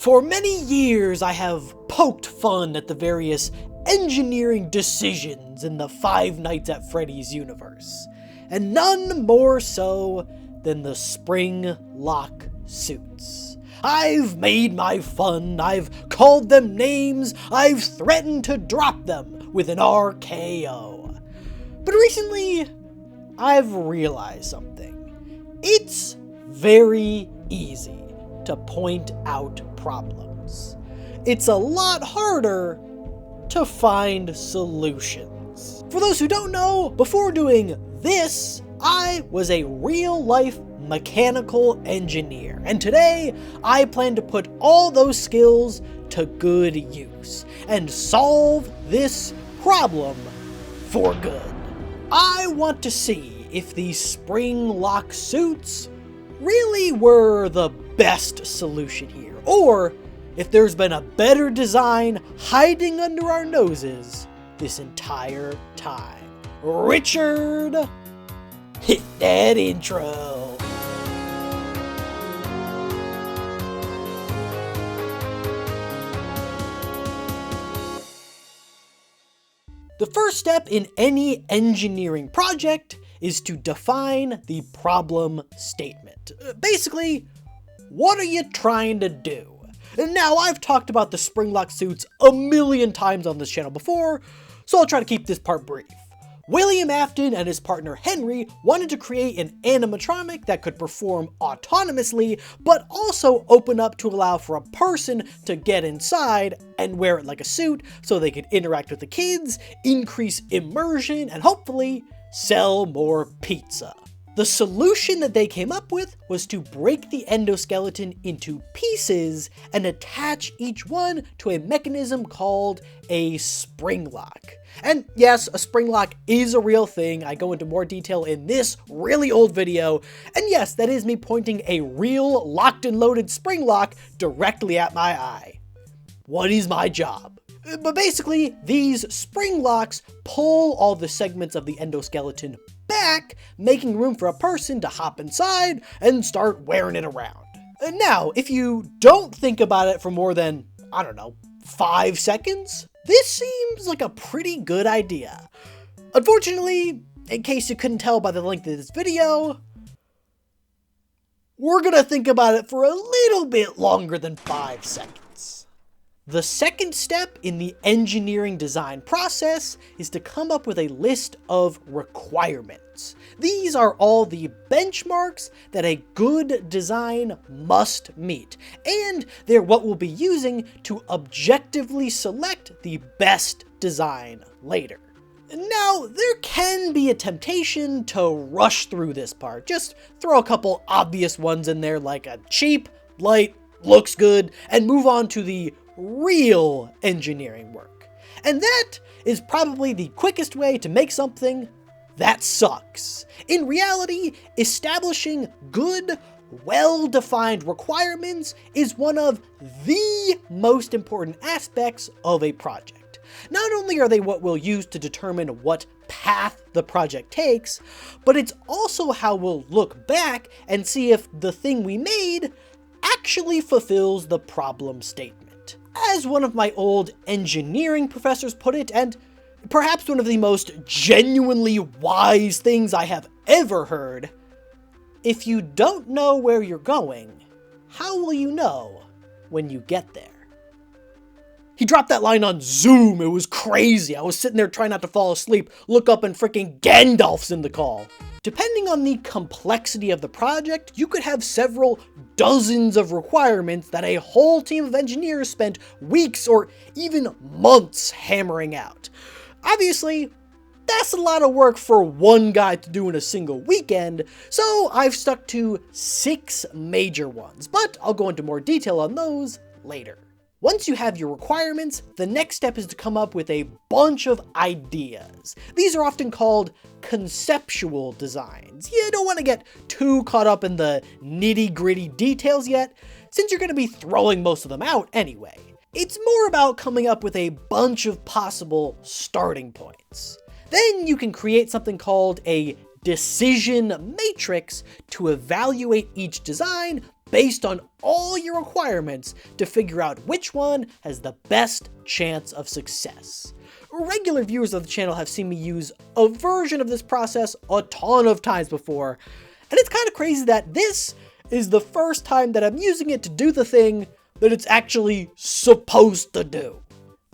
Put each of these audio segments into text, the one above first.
For many years, I have poked fun at the various engineering decisions in the Five Nights at Freddy's universe, and none more so than the Springlock Suits. I've made my fun, I've called them names, I've threatened to drop them with an RKO. But recently, I've realized something. It's very easy to point out problems. It's a lot harder to find solutions. For those who don't know, before doing this, I was a real-life mechanical engineer, and today I plan to put all those skills to good use and solve this problem for good. I want to see if these Springlock Suits really were the best solution here, or if there's been a better design hiding under our noses this entire time. Richard, hit that intro. The first step in any engineering project is to define the problem statement. Basically, what are you trying to do? And now, I've talked about the Springlock Suits a million times on this channel before, so I'll try to keep this part brief. William Afton and his partner Henry wanted to create an animatronic that could perform autonomously, but also open up to allow for a person to get inside and wear it like a suit so they could interact with the kids, increase immersion, and hopefully sell more pizza. The solution that they came up with was to break the endoskeleton into pieces and attach each one to a mechanism called a springlock. And yes, a springlock is a real thing. I go into more detail in this really old video. And yes, that is me pointing a real locked and loaded springlock directly at my eye. What is my job? But basically, these springlocks pull all the segments of the endoskeleton back, making room for a person to hop inside and start wearing it around. And now, if you don't think about it for more than, 5 seconds, this seems like a pretty good idea. Unfortunately, in case you couldn't tell by the length of this video, we're gonna think about it for a little bit longer than 5 seconds. The second step in the engineering design process is to come up with a list of requirements. These are all the benchmarks that a good design must meet, and they're what we'll be using to objectively select the best design later. Now, there can be a temptation to rush through this part. Just throw a couple obvious ones in there like a cheap, light, looks good, and move on to the real engineering work. And that is probably the quickest way to make something that sucks. In reality, establishing good, well-defined requirements is one of the most important aspects of a project. Not only are they what we'll use to determine what path the project takes, but it's also how we'll look back and see if the thing we made actually fulfills the problem statement. As one of my old engineering professors put it, and perhaps one of the most genuinely wise things I have ever heard, if you don't know where you're going, how will you know when you get there? He dropped that line on Zoom. It was crazy. I was sitting there trying not to fall asleep, look up and freaking Gandalf's in the call. Depending on the complexity of the project, you could have several dozens of requirements that a whole team of engineers spent weeks or even months hammering out. Obviously, that's a lot of work for one guy to do in a single weekend, so I've stuck to 6 major ones, but I'll go into more detail on those later. Once you have your requirements, the next step is to come up with a bunch of ideas. These are often called conceptual designs. You don't want to get too caught up in the nitty-gritty details yet, since you're going to be throwing most of them out anyway. It's more about coming up with a bunch of possible starting points. Then you can create something called a decision matrix to evaluate each design based on all your requirements to figure out which one has the best chance of success. Regular viewers of the channel have seen me use a version of this process a ton of times before, and it's kind of crazy that this is the first time that I'm using it to do the thing that it's actually supposed to do.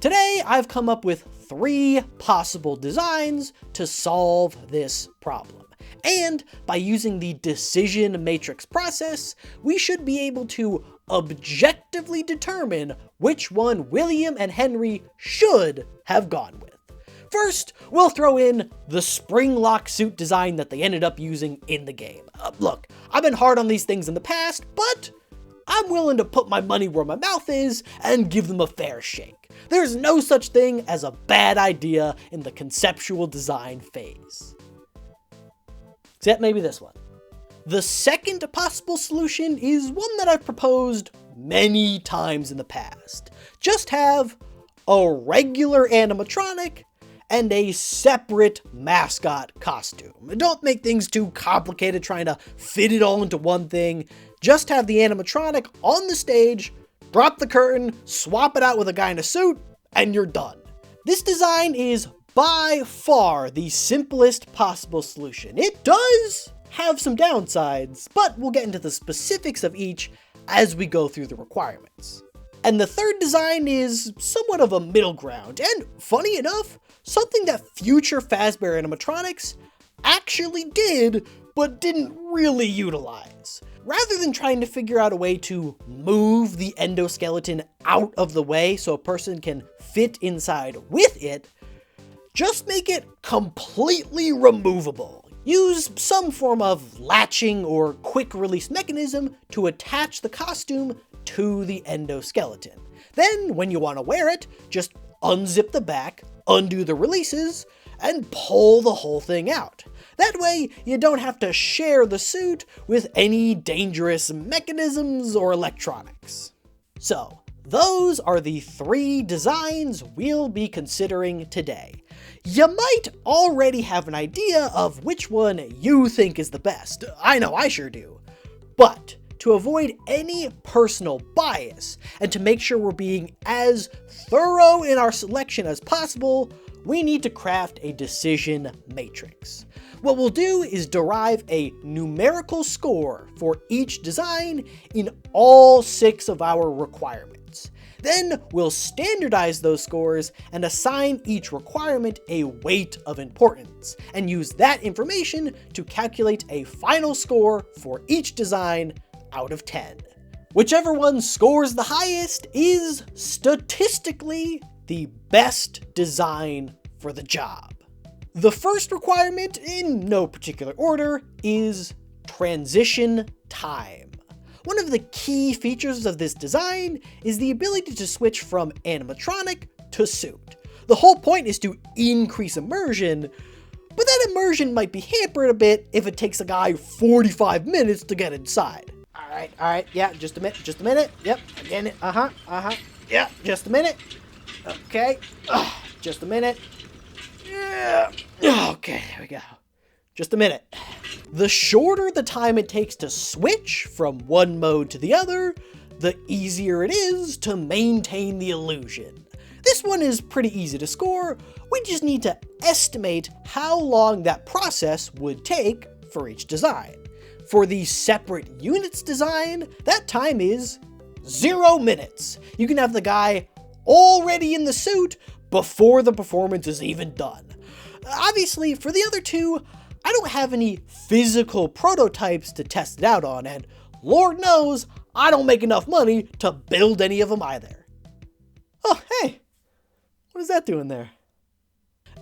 Today, I've come up with 3 possible designs to solve this problem. And by using the decision matrix process, we should be able to objectively determine which one William and Henry should have gone with. First, we'll throw in the Springlock suit design that they ended up using in the game. Look, I've been hard on these things in the past, but I'm willing to put my money where my mouth is and give them a fair shake. There's no such thing as a bad idea in the conceptual design phase. Except maybe this one. The second possible solution is one that I've proposed many times in the past. Just have a regular animatronic and a separate mascot costume. Don't make things too complicated trying to fit it all into one thing. Just have the animatronic on the stage, drop the curtain, swap it out with a guy in a suit, and you're done. This design is by far the simplest possible solution. It does have some downsides, but we'll get into the specifics of each as we go through the requirements. And the third design is somewhat of a middle ground, and funny enough, something that future Fazbear animatronics actually did, but didn't really utilize. Rather than trying to figure out a way to move the endoskeleton out of the way so a person can fit inside with it, just make it completely removable. Use some form of latching or quick release mechanism to attach the costume to the endoskeleton. Then, when you want to wear it, just unzip the back, undo the releases, and pull the whole thing out. That way, you don't have to share the suit with any dangerous mechanisms or electronics. So, those are the 3 designs we'll be considering today. You might already have an idea of which one you think is the best. I know I sure do. But to avoid any personal bias, and to make sure we're being as thorough in our selection as possible, we need to craft a decision matrix. What we'll do is derive a numerical score for each design in all 6 of our requirements. Then we'll standardize those scores and assign each requirement a weight of importance, and use that information to calculate a final score for each design out of 10. Whichever one scores the highest is statistically the best design for the job. The first requirement, in no particular order, is transition time. One of the key features of this design is the ability to switch from animatronic to suit. The whole point is to increase immersion, but that immersion might be hampered a bit if it takes a guy 45 minutes to get inside. Alright, yeah, just a minute, yep, again, yeah, just a minute, okay, just a minute, yeah, okay, there we go, just a minute. The shorter the time it takes to switch from one mode to the other, the easier it is to maintain the illusion. This one is pretty easy to score, we just need to estimate how long that process would take for each design. For the separate units design, that time is 0 minutes. You can have the guy already in the suit before the performance is even done. Obviously, for the other 2, I don't have any physical prototypes to test it out on, and Lord knows I don't make enough money to build any of them either. Oh, hey, what is that doing there?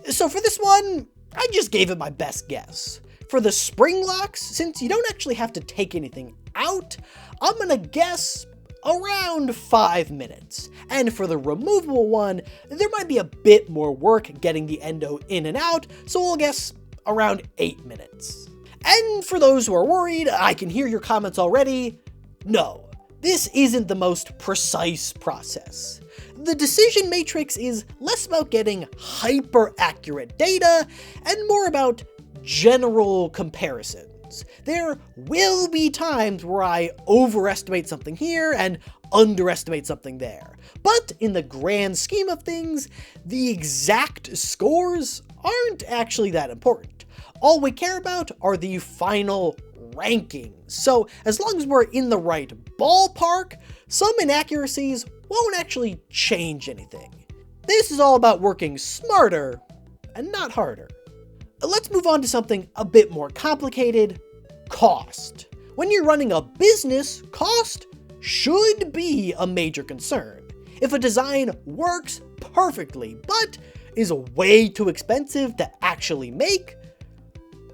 So for this one, I just gave it my best guess. For the springlocks, since you don't actually have to take anything out, I'm gonna guess around 5 minutes. And for the removable one, there might be a bit more work getting the endo in and out, so we'll guess around 8 minutes. And for those who are worried, I can hear your comments already. No, this isn't the most precise process. The decision matrix is less about getting hyper-accurate data and more about general comparisons. happens. There will be times where I overestimate something here and underestimate something there. But in the grand scheme of things, the exact scores aren't actually that important. All we care about are the final rankings. So as long as we're in the right ballpark, some inaccuracies won't actually change anything. This is all about working smarter and not harder. Let's move on to something a bit more complicated: cost. When you're running a business, cost should be a major concern. If a design works perfectly but is way too expensive to actually make,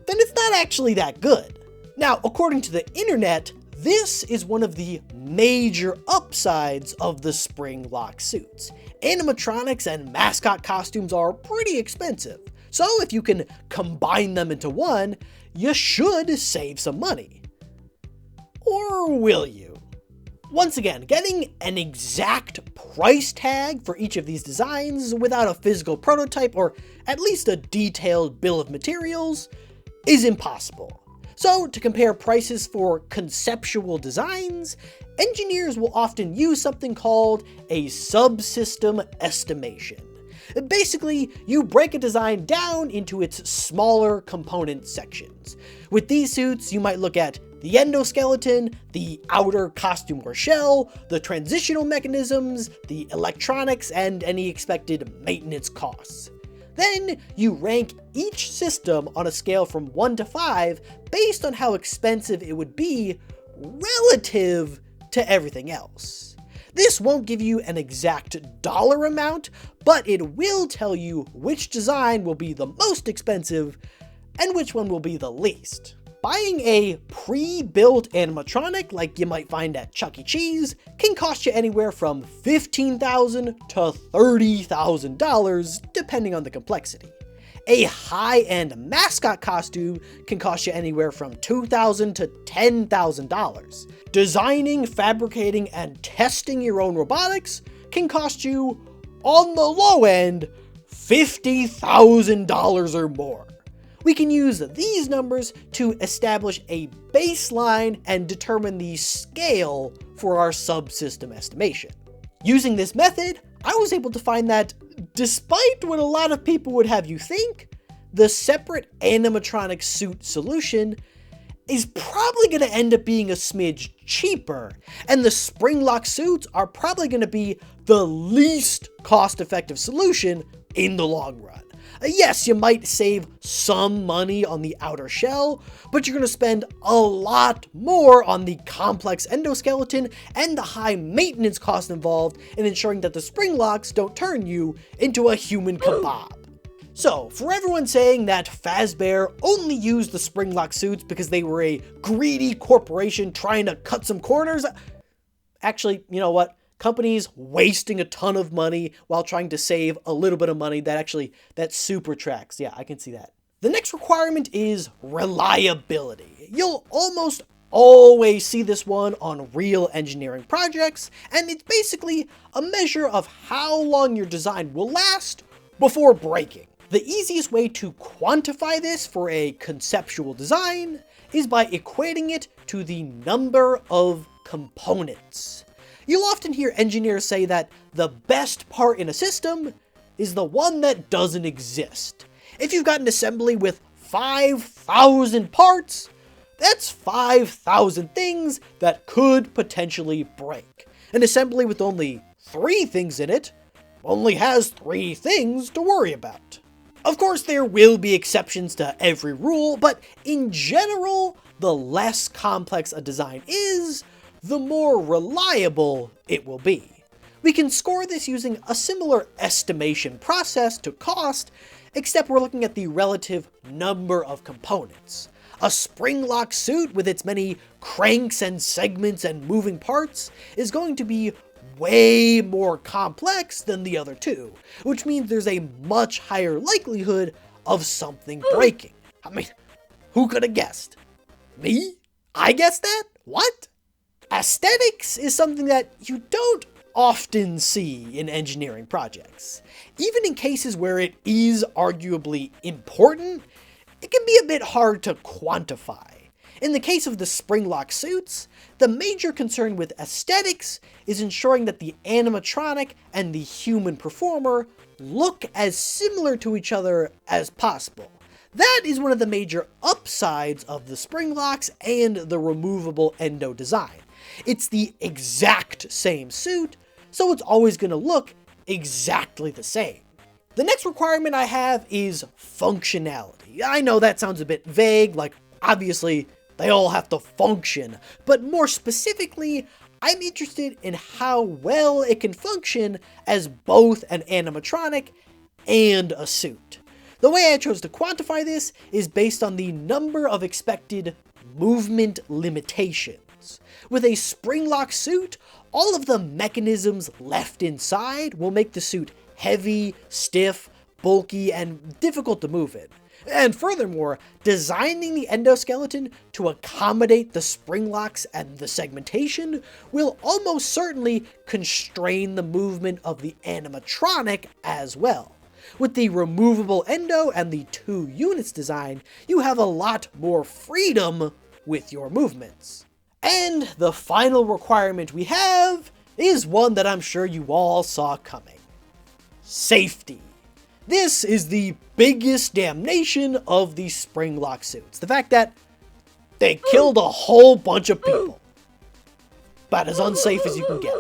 then it's not actually that good. Now, according to the internet, this is one of the major upsides of the Springlock suits. Animatronics and mascot costumes are pretty expensive, so if you can combine them into one, you should save some money. Or will you? Once again, getting an exact price tag for each of these designs without a physical prototype or at least a detailed bill of materials is impossible. So, to compare prices for conceptual designs, engineers will often use something called a subsystem estimation. Basically, you break a design down into its smaller component sections. With these suits, you might look at the endoskeleton, the outer costume or shell, the transitional mechanisms, the electronics, and any expected maintenance costs. Then you rank each system on a scale from 1 to 5 based on how expensive it would be relative to everything else. This won't give you an exact dollar amount, but it will tell you which design will be the most expensive and which one will be the least. Buying a pre-built animatronic like you might find at Chuck E. Cheese can cost you anywhere from $15,000 to $30,000 depending on the complexity. A high-end mascot costume can cost you anywhere from $2,000 to $10,000. Designing, fabricating, and testing your own robotics can cost you, on the low end, $50,000 or more. We can use these numbers to establish a baseline and determine the scale for our subsystem estimation. Using this method, I was able to find that, despite what a lot of people would have you think, the separate animatronic suit solution is probably going to end up being a smidge cheaper, and the Springlock suits are probably going to be the least cost-effective solution in the long run. Yes, you might save some money on the outer shell, but you're going to spend a lot more on the complex endoskeleton and the high maintenance costs involved in ensuring that the Springlocks don't turn you into a human kebab. So, for everyone saying that Fazbear only used the Springlock suits because they were a greedy corporation trying to cut some corners, actually, you know what? Companies wasting a ton of money while trying to save a little bit of money, that super tracks. Yeah, I can see that. The next requirement is reliability. You'll almost always see this one on real engineering projects, and it's basically a measure of how long your design will last before breaking. The easiest way to quantify this for a conceptual design is by equating it to the number of components. You'll often hear engineers say that the best part in a system is the one that doesn't exist. If you've got an assembly with 5,000 parts, that's 5,000 things that could potentially break. An assembly with only 3 things in it only has 3 things to worry about. Of course, there will be exceptions to every rule, but in general, the less complex a design is, the more reliable it will be. We can score this using a similar estimation process to cost, except we're looking at the relative number of components. A Springlock suit with its many cranks and segments and moving parts is going to be way more complex than the other two, which means there's a much higher likelihood of something breaking. I mean, who could have guessed? Me? I guessed that? What? Aesthetics is something that you don't often see in engineering projects. Even in cases where it is arguably important, it can be a bit hard to quantify. In the case of the Springlock Suits, the major concern with aesthetics is ensuring that the animatronic and the human performer look as similar to each other as possible. That is one of the major upsides of the Springlocks and the removable endo design. It's the exact same suit, so it's always going to look exactly the same. The next requirement I have is functionality. I know that sounds a bit vague, like obviously they all have to function, but more specifically, I'm interested in how well it can function as both an animatronic and a suit. The way I chose to quantify this is based on the number of expected movement limitations. With a Springlock suit, all of the mechanisms left inside will make the suit heavy, stiff, bulky, and difficult to move in. And furthermore, designing the endoskeleton to accommodate the springlocks and the segmentation will almost certainly constrain the movement of the animatronic as well. With the removable endo and the 2 units design, you have a lot more freedom with your movements. And the final requirement we have is one that I'm sure you all saw coming. Safety. This is the biggest damnation of the Springlock Suits. The fact that they killed a whole bunch of people. About as unsafe as you can get.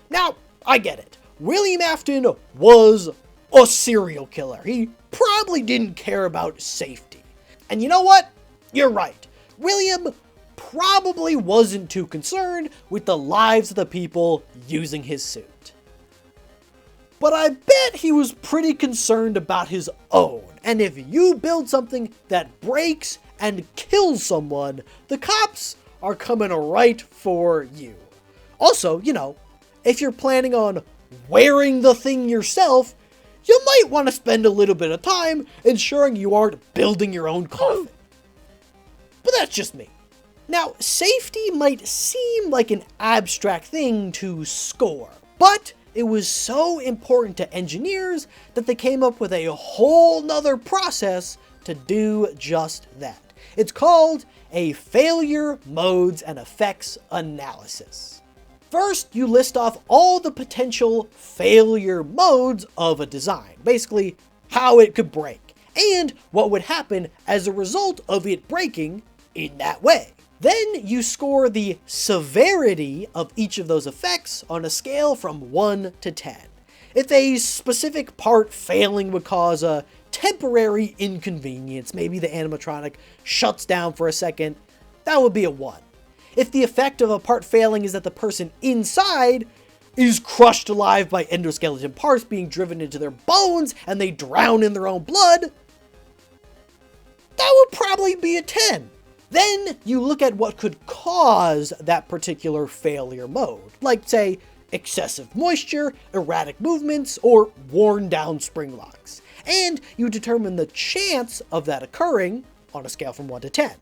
Now, I get it. William Afton was a serial killer. He probably didn't care about safety. And you know what? You're right. William probably wasn't too concerned with the lives of the people using his suit. But I bet he was pretty concerned about his own. And if you build something that breaks and kills someone, the cops are coming right for you. Also, if you're planning on wearing the thing yourself, you might want to spend a little bit of time ensuring you aren't building your own coffin. But that's just me. Now, safety might seem like an abstract thing to score, but it was so important to engineers that they came up with a whole nother process to do just that. It's called a failure modes and effects analysis. First, you list off all the potential failure modes of a design, basically how it could break, and what would happen as a result of it breaking in that way. Then you score the severity of each of those effects on a scale from 1 to 10. If a specific part failing would cause a temporary inconvenience, maybe the animatronic shuts down for a second, that would be a 1. If the effect of a part failing is that the person inside is crushed alive by endoskeleton parts being driven into their bones and they drown in their own blood, that would probably be a 10. Then you look at what could cause that particular failure mode, like say excessive moisture, erratic movements, or worn down springlocks. And you determine the chance of that occurring on a scale from 1 to 10.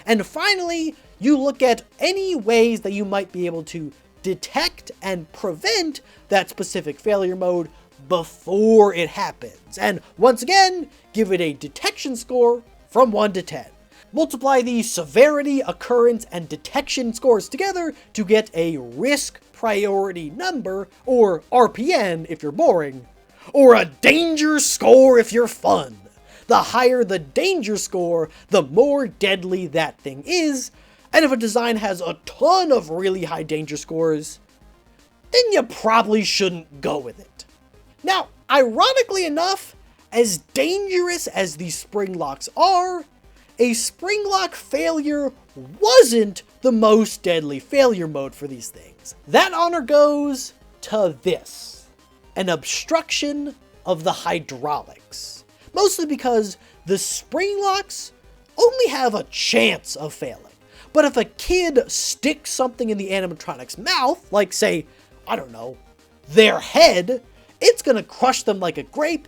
And finally, you look at any ways that you might be able to detect and prevent that specific failure mode before it happens. And once again, give it a detection score from 1 to 10. Multiply the severity, occurrence, and detection scores together to get a risk priority number, or RPN if you're boring, or a danger score if you're fun. The higher the danger score, the more deadly that thing is, and if a design has a ton of really high danger scores, then you probably shouldn't go with it. Now, ironically enough, as dangerous as these springlocks are, a springlock failure wasn't the most deadly failure mode for these things. That honor goes to this: an obstruction of the hydraulics. Mostly because the springlocks only have a chance of failing. But if a kid sticks something in the animatronic's mouth, like say, I don't know, their head, it's gonna crush them like a grape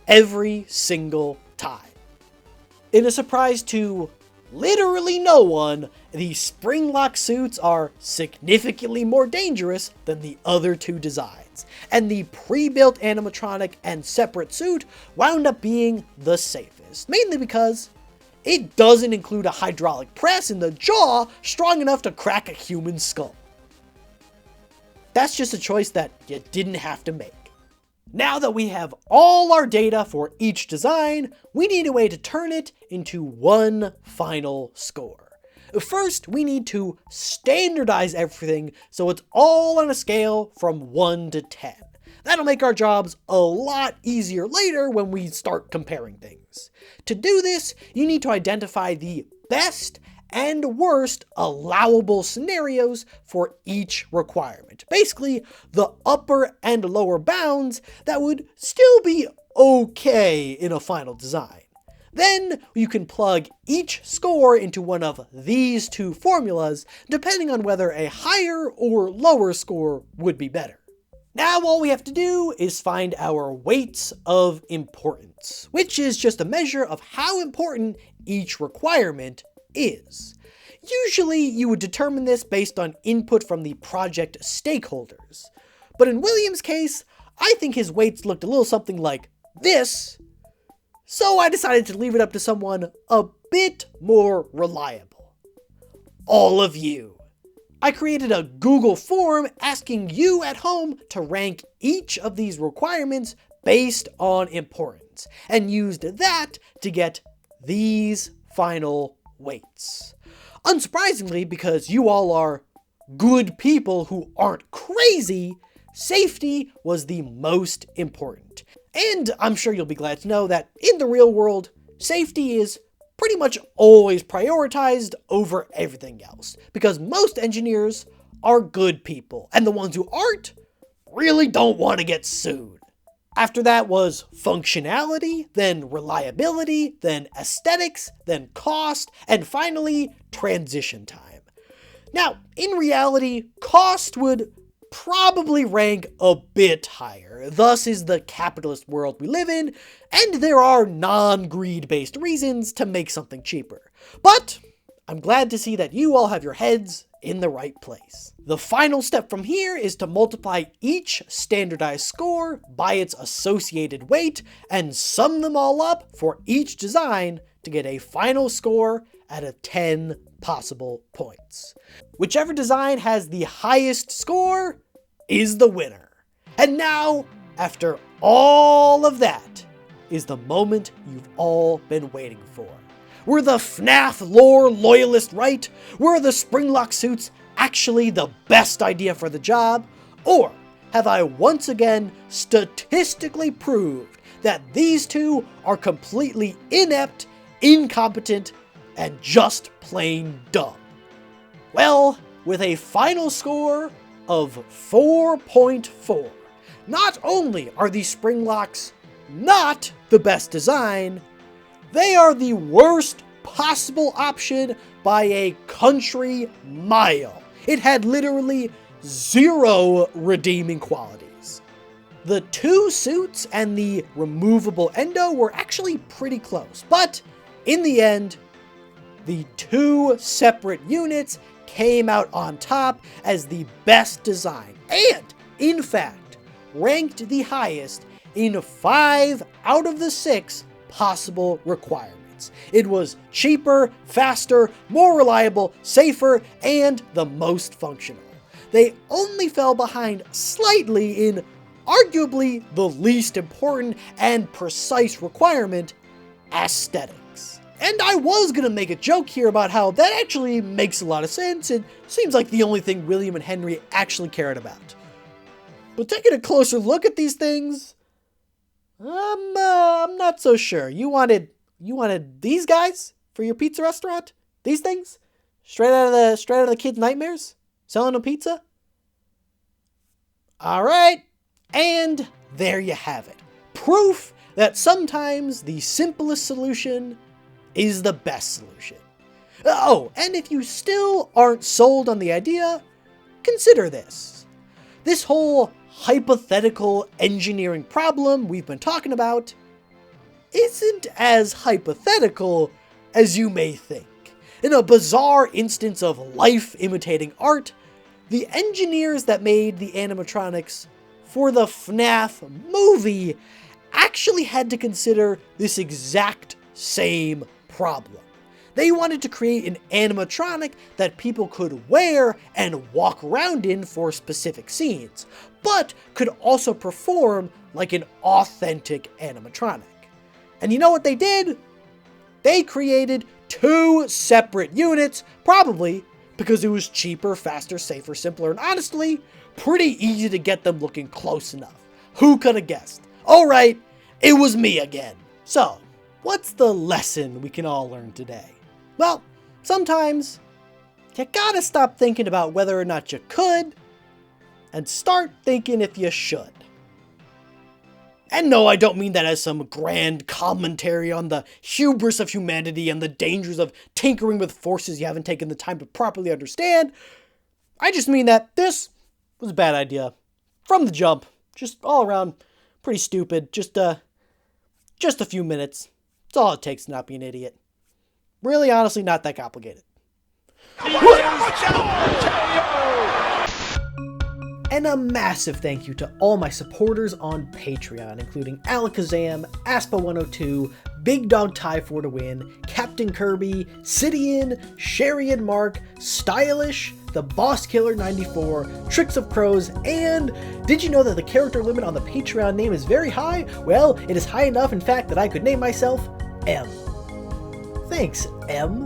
every single time. In a surprise to literally no one, the Springlock Suits are significantly more dangerous than the other 2 designs, and the pre-built animatronic and separate suit wound up being the safest, mainly because it doesn't include a hydraulic press in the jaw strong enough to crack a human skull. That's just a choice that you didn't have to make. Now that we have all our data for each design, we need a way to turn it into one final score. First, we need to standardize everything so it's all on a scale from 1 to 10. That'll make our jobs a lot easier later when we start comparing things. To do this, you need to identify the best and worst allowable scenarios for each requirement. Basically, the upper and lower bounds that would still be okay in a final design. Then you can plug each score into one of these two formulas, depending on whether a higher or lower score would be better. Now all we have to do is find our weights of importance, which is just a measure of how important each requirement is. Usually you would determine this based on input from the project stakeholders. But in William's case, I think his weights looked a little something like this, so I decided to leave it up to someone a bit more reliable. All of you. I created a Google form asking you at home to rank each of these requirements based on importance, and used that to get these final weights. Unsurprisingly, because you all are good people who aren't crazy, safety was the most important. And I'm sure you'll be glad to know that in the real world, safety is pretty much always prioritized over everything else, because most engineers are good people, and the ones who aren't really don't want to get sued. After that was functionality, then reliability, then aesthetics, then cost, and finally transition time. Now, in reality, cost would probably rank a bit higher. Thus is the capitalist world we live in, and there are non-greed based reasons to make something cheaper. But I'm glad to see that you all have your heads in the right place. The final step from here is to multiply each standardized score by its associated weight and sum them all up for each design to get a final score out of 10 possible points. Whichever design has the highest score is the winner. And now, after all of that, is the moment you've all been waiting for. Were the FNAF lore loyalists right? Were the Springlock Suits actually the best idea for the job? Or have I once again statistically proved that these two are completely inept, incompetent, and just plain dumb? Well, with a final score of 4.4, not only are these Springlocks not the best design, they are the worst possible option by a country mile. It had literally 0 redeeming qualities. The 2 suits and the removable endo were actually pretty close, but in the end, the 2 separate units came out on top as the best design, and, in fact, ranked the highest in 5 out of the 6 possible requirements. It was cheaper, faster, more reliable, safer, and the most functional. They only fell behind slightly in arguably the least important and precise requirement, aesthetics. And I was gonna make a joke here about how that actually makes a lot of sense. It seems like the only thing William and Henry actually cared about. But taking a closer look at these things, I'm not so sure. You wanted these guys for your pizza restaurant? These things? Straight out of the kids' nightmares? Selling a pizza? Alright, and there you have it. Proof that sometimes the simplest solution is the best solution. Oh, and if you still aren't sold on the idea, consider this. This whole hypothetical engineering problem we've been talking about isn't as hypothetical as you may think. In a bizarre instance of life imitating art, the engineers that made the animatronics for the FNAF movie actually had to consider this exact same problem. They wanted to create an animatronic that people could wear and walk around in for specific scenes, but could also perform like an authentic animatronic. And you know what they did? They created 2 separate units, probably because it was cheaper, faster, safer, simpler, and honestly, pretty easy to get them looking close enough. Who could have guessed? Alright, it was me again. So, what's the lesson we can all learn today? Well, sometimes you gotta stop thinking about whether or not you could and start thinking if you should. And no, I don't mean that as some grand commentary on the hubris of humanity and the dangers of tinkering with forces you haven't taken the time to properly understand. I just mean that this was a bad idea. From the jump. Just all around pretty stupid. Just a few minutes. It's all it takes to not be an idiot. Really, honestly, not that complicated. And a massive thank you to all my supporters on Patreon, including Alakazam, Aspa102, Big Dog Tie 4 to Win, Captain Kirby, Sidian, Sherry and Mark, Stylish, The Boss Killer 94, Tricks of Crows, and did you know that the character limit on the Patreon name is very high? Well, it is high enough, in fact, that I could name myself M. Thanks, M.